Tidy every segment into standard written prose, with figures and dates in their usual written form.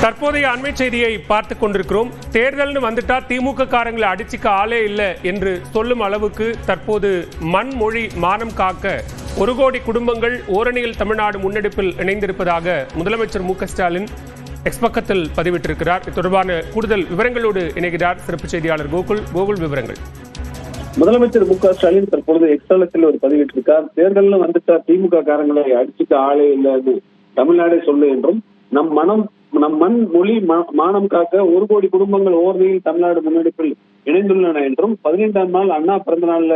தற்போதைய அண்மை செய்தியை பார்த்துக் கொண்டிருக்கிறோம். தேர்தல்னு வந்துட்டா திமுக காரங்களை அடிச்சுக்க ஆளே இல்லை என்று சொல்லும் அளவுக்கு தற்போது மண்மொழி மானம் காக்க 1 கோடி குடும்பங்கள் ஓரணியில் தமிழ்நாடு முன்னெடுப்பில் இணைந்திருப்பதாக முதலமைச்சர் மு.க.ஸ்டாலின் எக்ஸ் பக்கத்தில் பதிவிட்டிருக்கிறார். இது தொடர்பான கூடுதல் விவரங்களோடு இணைகிறார் சிறப்பு செய்தியாளர் கோகுல். விவரங்கள். முதலமைச்சர் மு.க.ஸ்டாலின் தற்பொழுது எக்ஸலத்தில் ஒரு பதிவிட்டிருக்கார். தேர்தல்னு வந்துட்டா திமுக காரங்களை அடிச்சுக்க ஆளே இல்லைன்னு தமிழ்நாடே சொல்லு என்றும் நம் மண் மொழி மானம் காக்க 1 கோடி குடும்பங்கள் ஓரணியில் தமிழ்நாடு முன்னெடுப்பில் இணைந்துள்ளன என்றும் 15ஆம் நாள் அண்ணா பிறந்த நாள்ல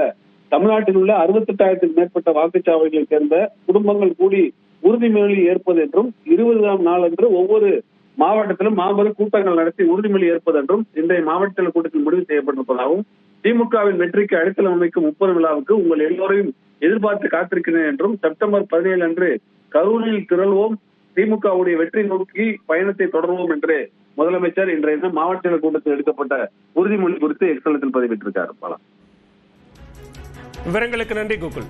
தமிழ்நாட்டில் உள்ள 68,000க்கும் மேற்பட்ட வாக்குச்சாவடிகளை சேர்ந்த குடும்பங்கள் கூடி உறுதிமொழி ஏற்பது என்றும் 20ஆம் நாள் அன்று ஒவ்வொரு மாவட்டத்திலும் மாபெரும் கூட்டங்கள் நடத்தி உறுதிமொழி ஏற்பது என்றும் இன்றைய மாவட்ட கூட்டத்தில் முடிவு செய்யப்பட்டிருப்பதாகவும் திமுகவின் வெற்றிக்கு அடித்தளம் அமைக்கும் 30 விழாவுக்கு உங்கள் எல்லோரையும் எதிர்பார்த்து காத்திருக்கிறேன் என்றும் செப்டம்பர் 17 அன்று கரூரில் திரள்வோம், திமுகவுடைய வெற்றி நோக்கி பயணத்தை தொடர்வோம் என்று முதலமைச்சர் இன்றைய மாவட்ட கூட்டத்தில் எடுக்கப்பட்ட உறுதிமொழி குறித்து எக்ஸலத்தில் பதிவிட்டிருக்கார். விவரங்களுக்கு நன்றி கோகுல்.